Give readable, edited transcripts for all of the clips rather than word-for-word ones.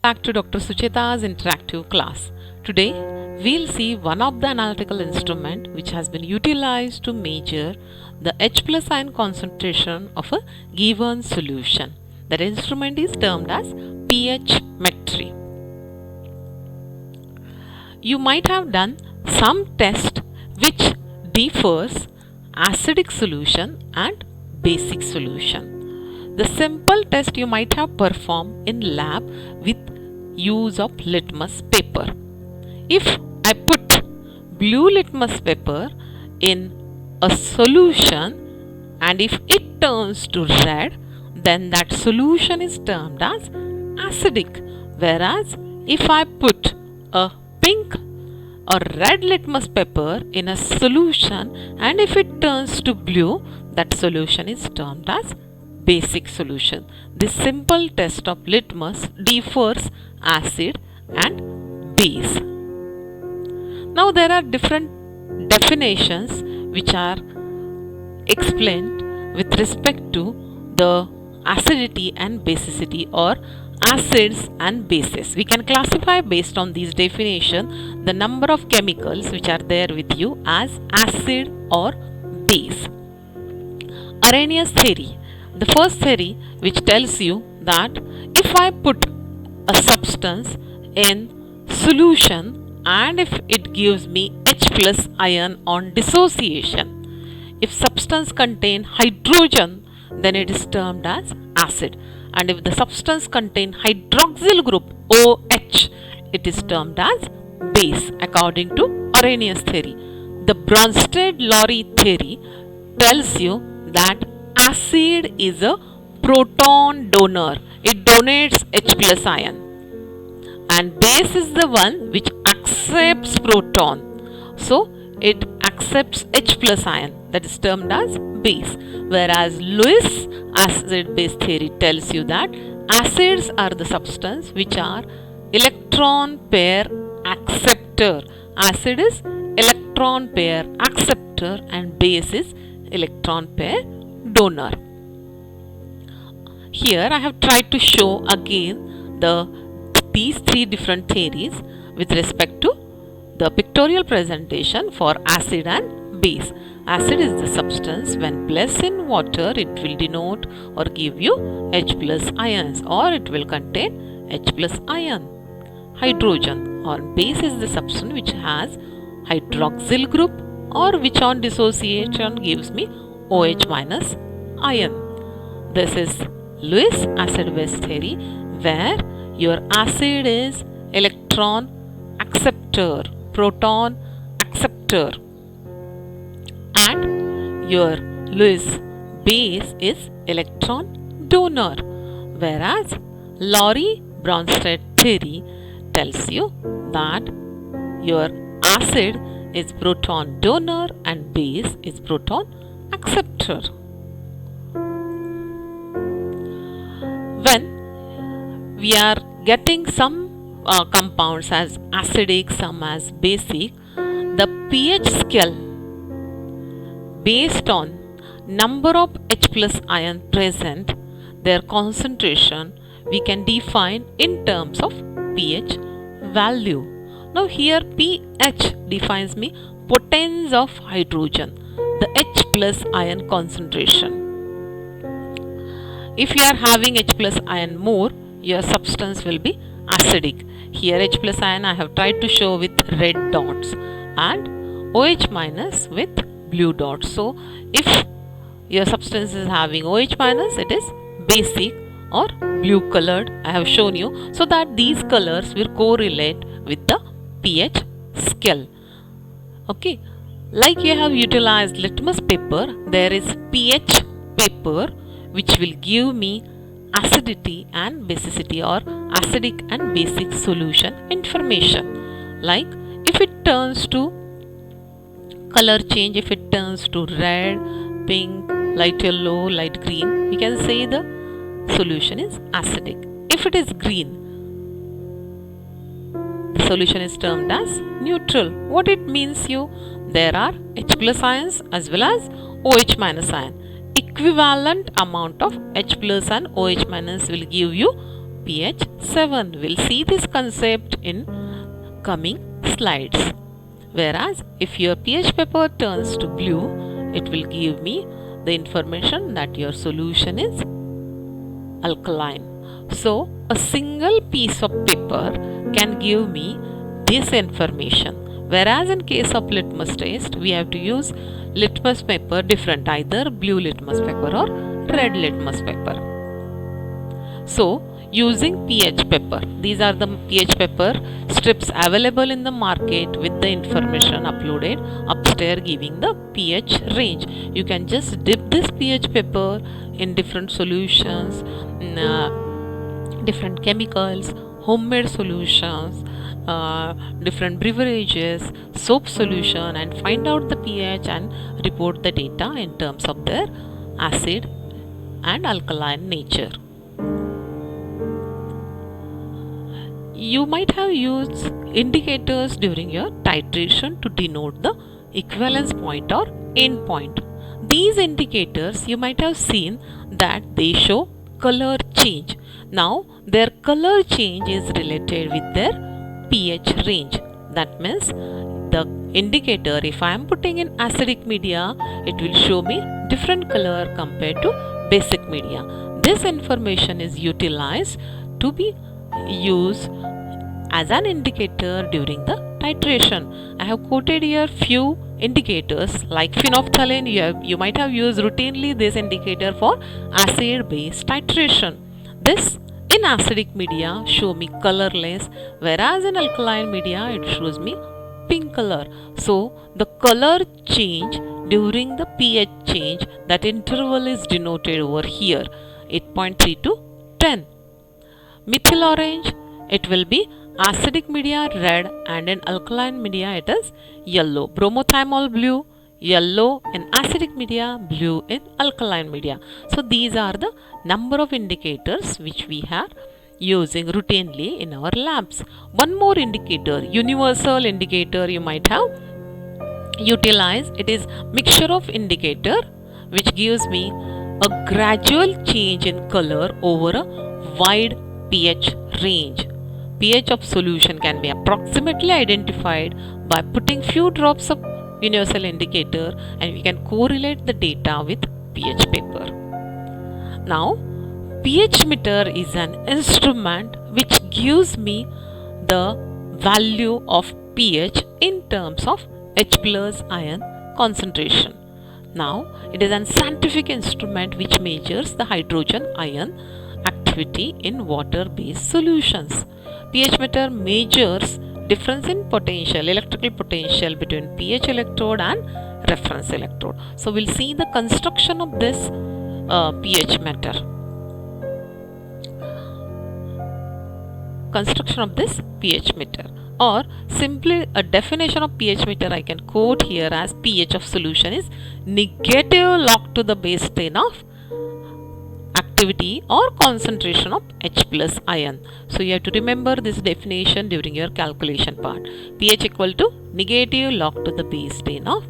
Back to Dr. Sucheta's interactive class. Today we'll see one of the analytical instrument which has been utilized to measure the H plus ion concentration of a given solution. That instrument is termed as pH metry. You might have done some test which differs acidic solution and basic solution. The simple test you might have performed in lab with use of litmus paper. If I put blue litmus paper in a solution and if it turns to red, then that solution is termed as acidic. Whereas if I put a pink or red litmus paper in a solution and if it turns to blue, that solution is termed as basic solution. This simple test of litmus differs acid and base. Now there are different definitions which are explained with respect to the acidity and basicity or acids and bases. We can classify based on these definition the number of chemicals which are there with you as acid or base. Arrhenius theory. The first theory which tells you that if I put a substance in solution and if it gives me H plus ion on dissociation, if substance contain hydrogen, then it is termed as acid, and if the substance contain hydroxyl group OH, it is termed as base according to Arrhenius theory. The Bronsted-Lowry theory tells you that acid is a proton donor. It donates H plus ion. And base is the one which accepts proton. So it accepts H plus ion. That is termed as base. Whereas Lewis acid base theory tells you that acids are the substance which are electron pair acceptor. Acid is electron pair acceptor and base is electron pair donor. Here I have tried to show again these three different theories with respect to the pictorial presentation for acid and base. Acid is the substance when placed in water it will denote or give you H plus ions or it will contain H plus ion hydrogen, or base is the substance which has hydroxyl group or which on dissociation gives me OH minus ion. This is Lewis acid base theory where your acid is electron acceptor, proton acceptor, and your Lewis base is electron donor. Whereas Lowry-Bronsted theory tells you that your acid is proton donor and base is proton acceptor. When we are getting some compounds as acidic, some as basic, the pH scale based on number of H plus ion present, their concentration we can define in terms of pH value. Now here pH defines me potence of hydrogen, the H plus ion concentration. If you are having H plus ion more, your substance will be acidic. Here H plus ion I have tried to show with red dots and OH minus with blue dots. So if your substance is having OH minus, it is basic or blue colored. I have shown you so that these colors will correlate with the pH scale. Okay, like you have utilized litmus paper, there is pH paper which will give me acidity and basicity or acidic and basic solution information. Like if it turns to color change, if it turns to red, pink, light yellow, light green, we can say the solution is acidic. If it is green, the solution is termed as neutral. What it means you? There are H plus ions as well as OH minus ion. Equivalent amount of H plus and OH minus will give you pH 7. We'll see this concept in coming slides. Whereas if your pH paper turns to blue, it will give me the information that your solution is alkaline. So a single piece of paper can give me this information. Whereas in case of litmus test, we have to use litmus paper different, either blue litmus paper or red litmus paper. So using pH paper, these are the pH paper strips available in the market with the information uploaded upstairs giving the pH range. You can just dip this pH paper in different solutions, different chemicals, homemade solutions, different beverages, soap solution, and find out the pH and report the data in terms of their acid and alkaline nature. You might have used indicators during your titration to denote the equivalence point or end point. These indicators, you might have seen that they show color change. Now their color change is related with their pH range. That means the indicator, if I am putting in acidic media, it will show me different color compared to basic media. This information is utilized to be used as an indicator during the titration. I have quoted here few indicators like phenolphthalein. You might have used routinely this indicator for acid base titration. This in acidic media show me colorless, whereas in alkaline media it shows me pink color. So the color change during the pH change, that interval is denoted over here, 8.3 to 10. Methyl orange, it will be acidic media red, and in alkaline media it is yellow. Bromothymol blue, yellow in acidic media, blue in alkaline media. So these are the number of indicators which we are using routinely in our labs. One more indicator, universal indicator, you might have utilized. It is mixture of indicator which gives me a gradual change in color over a wide pH range. pH of solution can be approximately identified by putting few drops of universal indicator, and we can correlate the data with pH paper. Now pH meter is an instrument which gives me the value of pH in terms of H plus ion concentration. Now it is a scientific instrument which measures the hydrogen ion activity in water based solutions. pH meter measures difference in potential, electrical potential between pH electrode and reference electrode. So we'll see the construction of this pH meter. Construction of this pH meter, or simply a definition of pH meter I can quote here as pH of solution is negative log to the base 10 of activity or concentration of H plus ion. So you have to remember this definition during your calculation part. pH equal to negative log to the base 10 of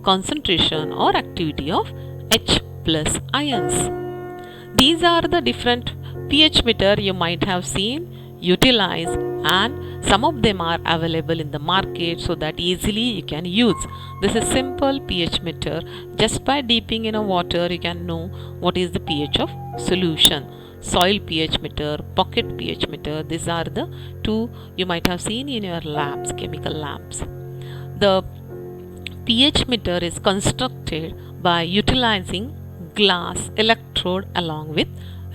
concentration or activity of H plus ions. These are the different pH meter you might have seen, utilized, and some of them are available in the market so that easily you can use. This is simple pH meter. Just by dipping in a water you can know what is the pH of solution. Soil pH meter, pocket pH meter, these are the two you might have seen in your labs, chemical labs. The pH meter is constructed by utilizing glass electrode along with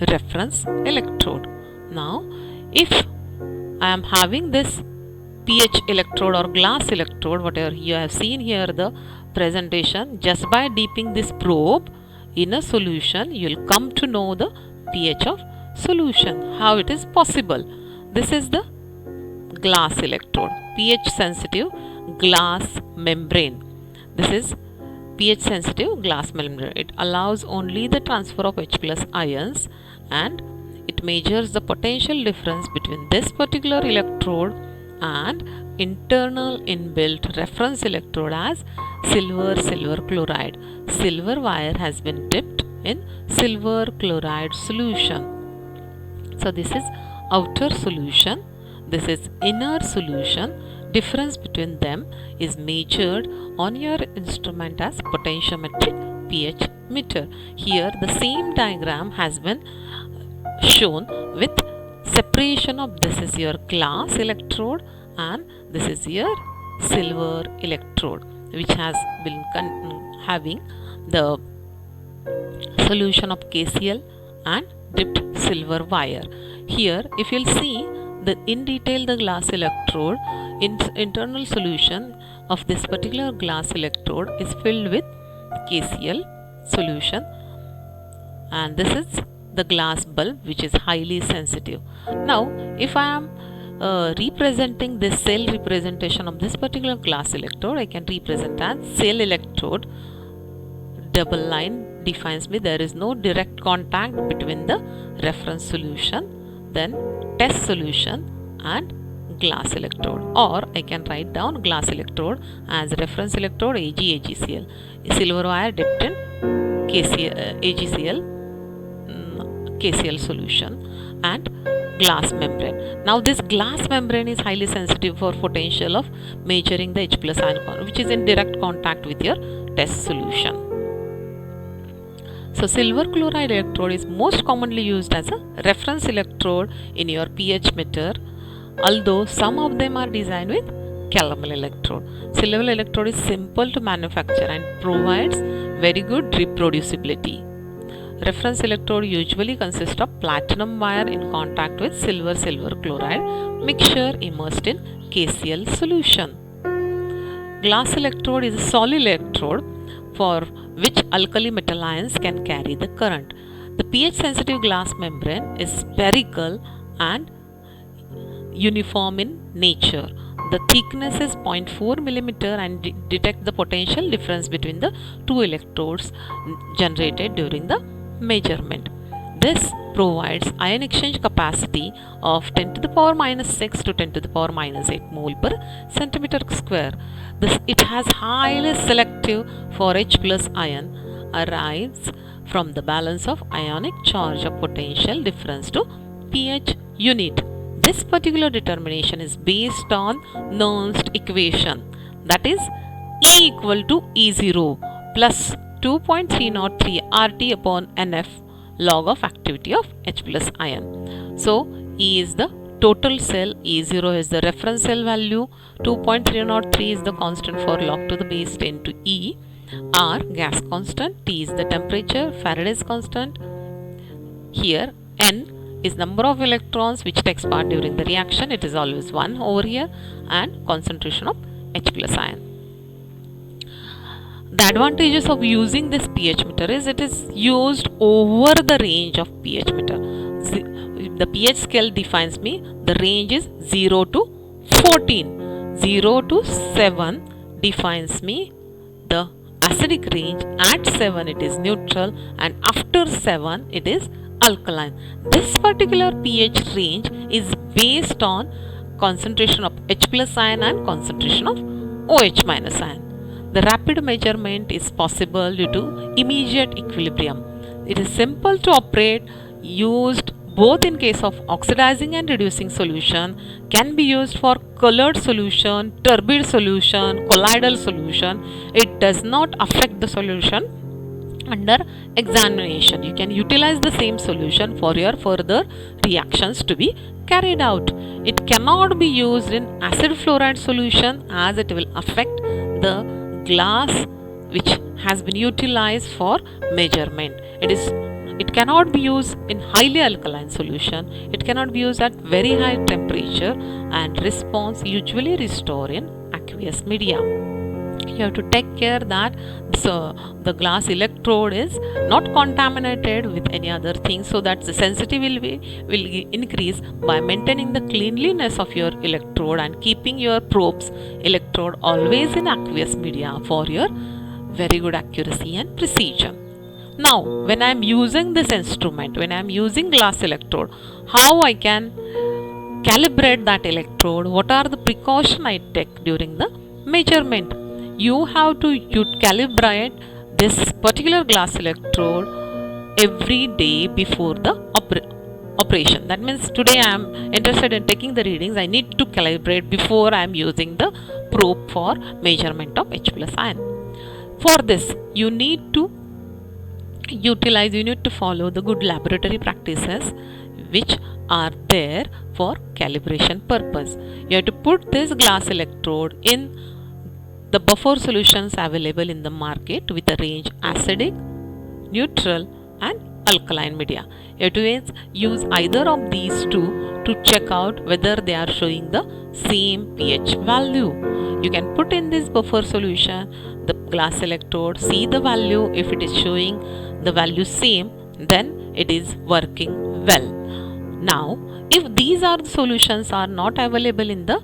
reference electrode. Now if I am having this pH electrode or glass electrode, whatever you have seen here the presentation, just by dipping this probe in a solution you will come to know the pH of solution. How it is possible? This is the glass electrode, pH sensitive glass membrane. This is pH sensitive glass membrane. It allows only the transfer of H plus ions, and it measures the potential difference between this particular electrode and internal inbuilt reference electrode as silver chloride. Silver wire has been dipped in silver chloride solution. So this is outer solution, this is inner solution. Difference between them is measured on your instrument as potentiometric pH meter. Here the same diagram has been shown with separation of this is your glass electrode and this is your silver electrode, which has been having the solution of KCl and dipped silver wire. Here if you'll see in detail the glass electrode, internal solution of this particular glass electrode is filled with KCl solution, and this is the glass bulb which is highly sensitive. Now if I am representing this cell representation of this particular glass electrode, I can represent as cell electrode. Double line defines me there is no direct contact between the reference solution, then test solution and glass electrode, or I can write down glass electrode as reference electrode AgCl, silver wire dipped in KCl solution, and glass membrane. Now this glass membrane is highly sensitive for potential of measuring the H plus ion, which is in direct contact with your test solution. So silver chloride electrode is most commonly used as a reference electrode in your pH meter, although some of them are designed with calomel electrode. Silver electrode is simple to manufacture and provides very good reproducibility. Reference electrode usually consists of platinum wire in contact with silver chloride mixture immersed in KCl solution. Glass electrode is a solid electrode for which alkali metal ions can carry the current. The pH sensitive glass membrane is spherical and uniform in nature. The thickness is 0.4 millimeter and detect the potential difference between the two electrodes generated during the measurement. This provides ion exchange capacity of 10 to the power minus 6 to 10 to the power minus 8 mole per centimeter square. It has highly selective for H plus ion, arrives from the balance of ionic charge of potential difference to pH unit. This particular determination is based on Nernst equation, that is E equal to E0 plus 2.303 RT upon NF log of activity of H plus ion. So E is the total cell, E0 is the reference cell value, 2.303 is the constant for log to the base 10 to E, R gas constant, T is the temperature, Faraday's constant. Here N is number of electrons which takes part during the reaction, it is always 1 over here, and concentration of H plus ion. The advantages of using this pH meter is it is used over the range of pH meter. The pH scale defines me the range is 0 to 14. 0 to 7 defines me the acidic range. At 7 it is neutral and after 7 it is alkaline. This particular pH range is based on concentration of H plus ion and concentration of OH minus ion. The rapid measurement is possible due to immediate equilibrium. It is simple to operate, used both in case of oxidizing and reducing solution, can be used for colored solution, turbid solution, colloidal solution. It does not affect the solution under examination. You can utilize the same solution for your further reactions to be carried out. It cannot be used in acid fluoride solution as it will affect the glass which has been utilized for measurement. It cannot be used in highly alkaline solution. It cannot be used at very high temperature and response usually restore in aqueous media. You have to take care that the glass electrode is not contaminated with any other thing, so that the sensitivity will increase by maintaining the cleanliness of your electrode and keeping your probe's electrode always in aqueous media for your very good accuracy and precision. Now, when I am using this instrument, when I am using glass electrode, how I can calibrate that electrode? What are the precautions I take during the measurement? You have to calibrate this particular glass electrode every day before the operation. That means today I am interested in taking the readings. I need to calibrate before I am using the probe for measurement of H plus ion. For this, you need to follow the good laboratory practices which are there for calibration purpose. You have to put this glass electrode in the buffer solutions available in the market with a range acidic, neutral and alkaline media. You have to use either of these two to check out whether they are showing the same pH value. You can put in this buffer solution the glass electrode, see the value. If it is showing the value same, then it is working well. Now, if these are the solutions are not available in the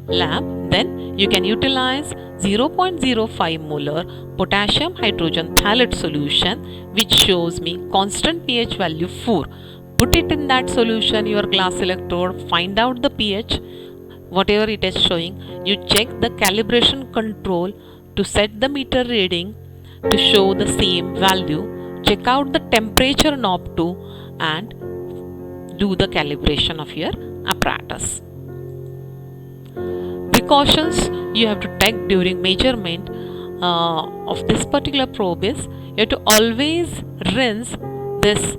lab, then you can utilize 0.05 molar potassium hydrogen phthalate solution which shows me constant pH value 4. Put it in that solution, your glass electrode, find out the pH, whatever it is showing. You check the calibration control to set the meter reading to show the same value. Check out the temperature knob too and do the calibration of your apparatus. Precautions you have to take during measurement of this particular probe is you have to always rinse this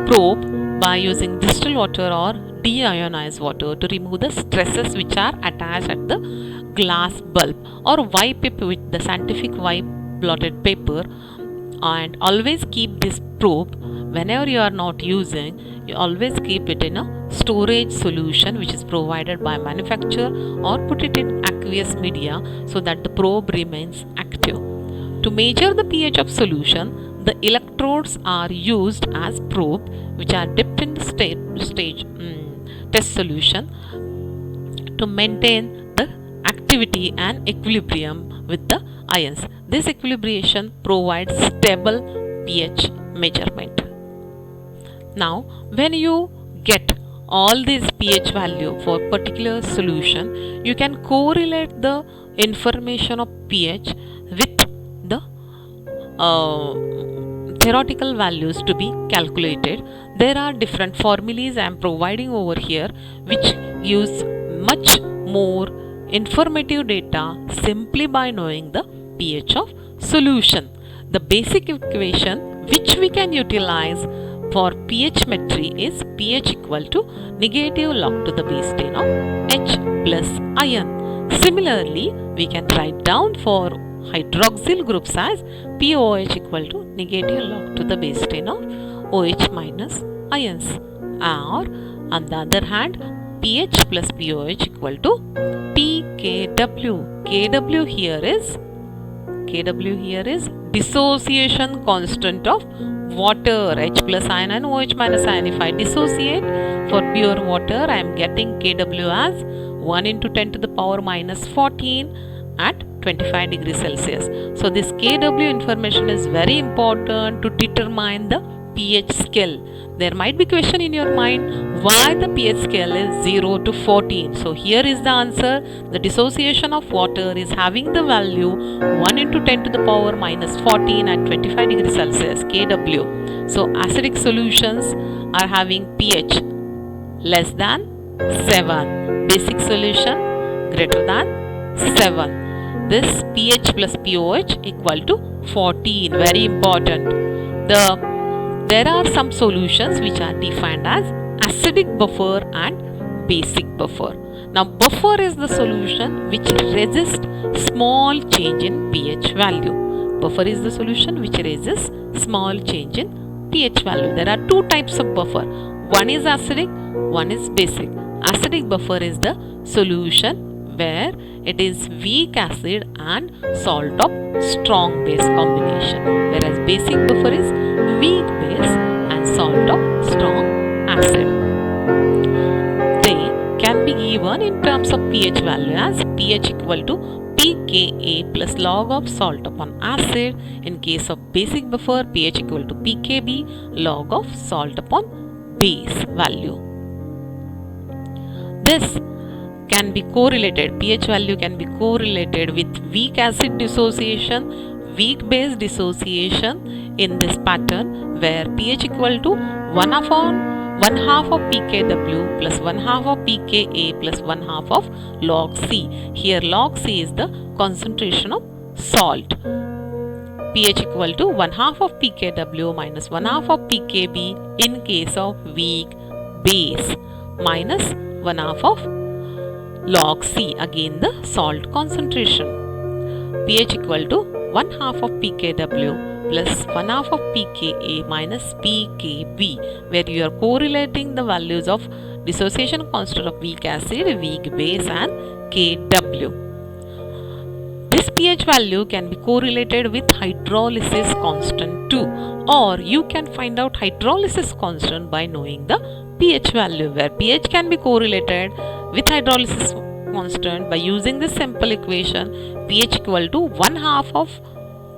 probe by using distilled water or deionized water to remove the stresses which are attached at the glass bulb, or wipe it with the scientific wipe blotted paper, and always keep this probe whenever you are not using. You always keep it in a storage solution which is provided by manufacturer, or put it in aqueous media so that the probe remains active. To measure the pH of solution, the electrodes are used as probe which are dipped in the test solution to maintain the activity and equilibrium with the ions. This equilibration provides stable pH measurement. Now, when you get all these pH value for particular solution, you can correlate the information of pH with the theoretical values to be calculated. There are different formulas I am providing over here which gives much more informative data simply by knowing the pH of solution. The basic equation which we can utilize for pH metry is pH equal to negative log to the base 10 of H plus ion. Similarly, we can write down for hydroxyl groups as POH equal to negative log to the base 10 of OH minus ions, or on the other hand pH plus POH equal to pKw. Kw here is dissociation constant of water, H plus ion and OH minus ion. If I dissociate for pure water, I am getting Kw as 1 into 10 to the power minus 14 at 25 degrees Celsius. So this Kw information is very important to determine the pH scale. There might be question in your mind why the pH scale is 0 to 14. So here is the answer. The dissociation of water is having the value 1 into 10 to the power minus 14 at 25 degrees Celsius, Kw. So acidic solutions are having pH less than 7. Basic solution greater than 7. This pH plus POH equal to 14. Very important. There are some solutions which are defined as acidic buffer and basic buffer. Now buffer is the solution which resists small change in pH value. Buffer is the solution which resists small change in pH value. There are two types of buffer. One is acidic, one is basic. Acidic buffer is the solution where it is weak acid and salt of strong base combination, whereas basic buffer is weak base and salt of strong acid. They can be given in terms of pH value as pH equal to pKa plus log of salt upon acid. In case of basic buffer, pH equal to pKb log of salt upon base value. This can be correlated, pH value can be correlated with weak acid dissociation, weak base dissociation in this pattern where pH equal to 1 upon 1 half of pKw plus 1 half of pKa plus 1 half of log C. Here log C is the concentration of salt. pH equal to 1 half of pKw minus 1 half of pKb in case of weak base minus 1 half of log C, again the salt concentration. pH equal to 1 half of pKw plus 1 half of pKa minus pKb, where you are correlating the values of dissociation constant of weak acid, weak base and Kw. This pH value can be correlated with hydrolysis constant too, or you can find out hydrolysis constant by knowing the pH value, where pH can be correlated with hydrolysis constant by using this simple equation, pH equal to 1 half of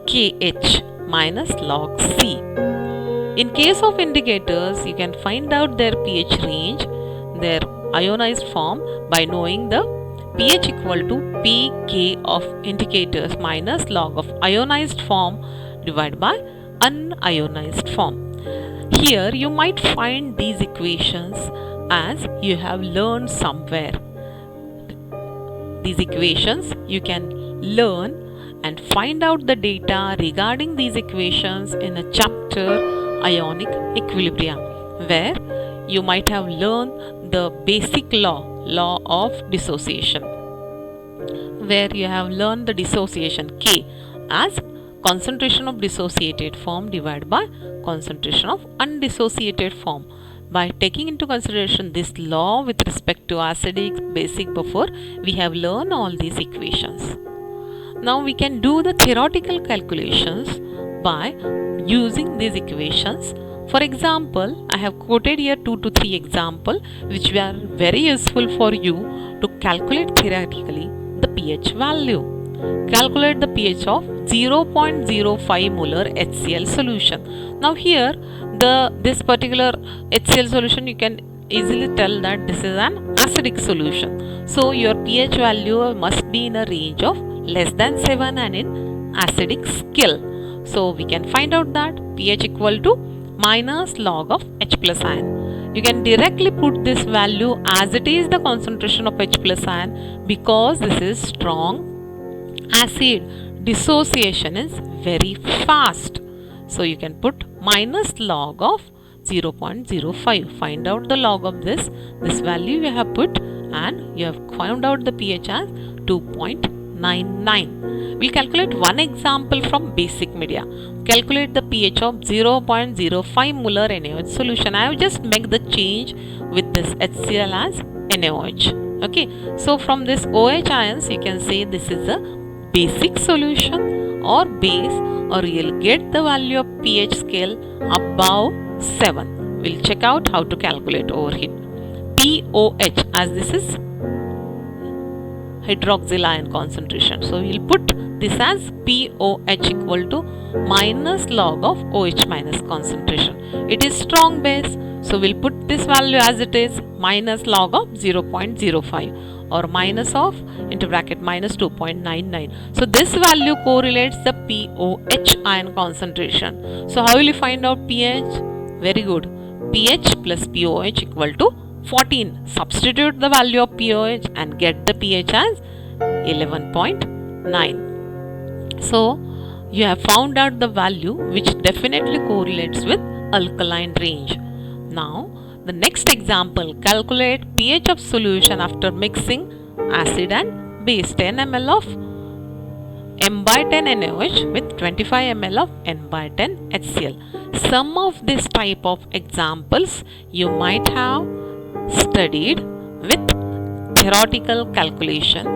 KH minus log C. In case of indicators, you can find out their pH range, their ionized form, by knowing the pH equal to pK of indicators minus log of ionized form divided by unionized form. Here you might find these equations as you have learned somewhere. These equations you can learn and find out the data regarding these equations in a chapter Ionic Equilibria, where you might have learned the basic law of dissociation, where you have learned the dissociation K as concentration of dissociated form divided by concentration of undissociated form. By taking into consideration this law with respect to acidic, basic buffer, we have learned all these equations. Now we can do the theoretical calculations by using these equations. For example, I have quoted here 2 to 3 examples which are very useful for you to calculate theoretically the pH value. Calculate the pH of 0.05 molar HCl solution. Now here this particular HCl solution, you can easily tell that this is an acidic solution. So your pH value must be in a range of less than 7 and in acidic scale. So we can find out that pH equal to minus log of H plus ion. You can directly put this value as it is the concentration of H plus ion, because this is strong acid. Dissociation is very fast. So you can put minus log of 0.05. Find out the log of this value you have put, and you have found out the pH as 2.99. We'll calculate one example from basic media. Calculate the pH of 0.05 molar NaOH solution. I have just make the change with this HCl as NaOH. Okay, so from this OH ions you can say this is a basic solution or base, or you'll get the value of pH scale above 7. We'll check out how to calculate over here. POH, as this is hydroxyl ion concentration, so we'll put this as POH equal to minus log of OH minus concentration. It is strong base, so we'll put this value as it is, minus log of 0.05 or minus of into bracket minus 2.99. So this value correlates the POH ion concentration. So how will you find out pH? Very good. pH plus POH equal to 14. Substitute the value of POH and get the pH as 11.9. So you have found out the value which definitely correlates with alkaline range. Now the next example, calculate pH of solution after mixing acid and base. 10 ml of M by 10 NaOH with 25 ml of N by 10 HCl. Some of this type of examples you might have studied with theoretical calculation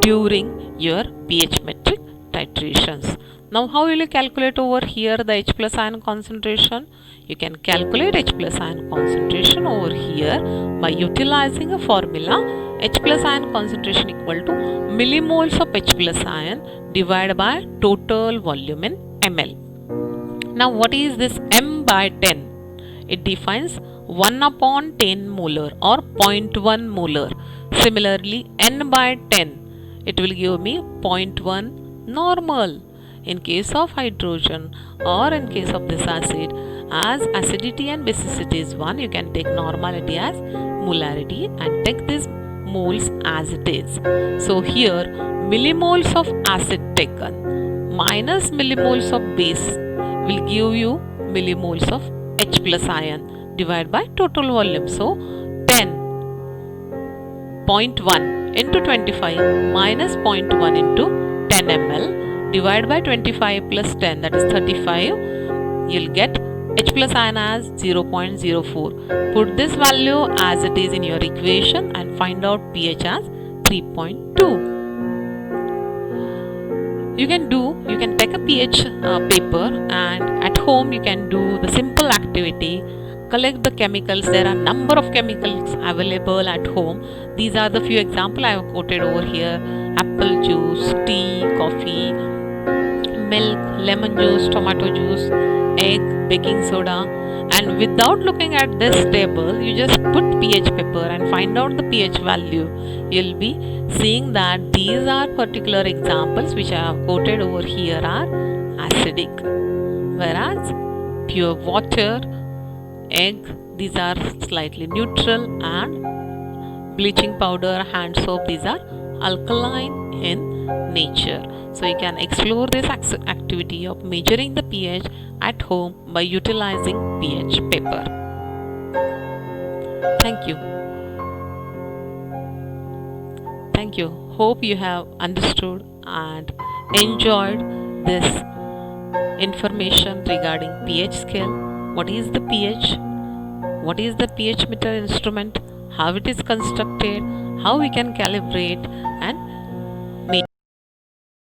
during your pH metric titrations. Now how will you calculate over here the H plus ion concentration? You can calculate H plus ion concentration over here by utilizing a formula. H plus ion concentration equal to millimoles of H plus ion divided by total volume in ml. Now what is this M by 10? It defines 1 upon 10 molar or 0.1 molar. Similarly, N by 10, it will give me 0.1 normal. In case of hydrogen or in case of this acid, As acidity and basicity is 1, you can take normality as molarity and take this moles as it is. So here millimoles of acid taken minus millimoles of base will give you millimoles of H plus ion divided by total volume. So 10.1 into 25 minus 0.1 into 10 ml divided by 25 plus 10, that is 35. You'll get H plus ion as 0.04. Put this value as it is in your equation and find out pH as 3.2. You can take a pH paper, and at home you can do the simple activity. Collect the chemicals. There are number of chemicals available at home. These are the few examples I have quoted over here: apple juice, tea, coffee, milk, lemon juice, tomato juice, egg, baking soda. And without looking at this table, you just put pH paper and find out the pH value. You'll be seeing that these are particular examples which I have quoted over here are acidic, whereas pure water, egg, these are slightly neutral, and bleaching powder, hand soap, these are alkaline in nature. So you can explore this activity of measuring the pH at home by utilizing pH paper. Thank you. Thank you. Hope you have understood and enjoyed this information regarding pH scale. What is the pH? What is the pH meter instrument? How it is constructed? How we can calibrate?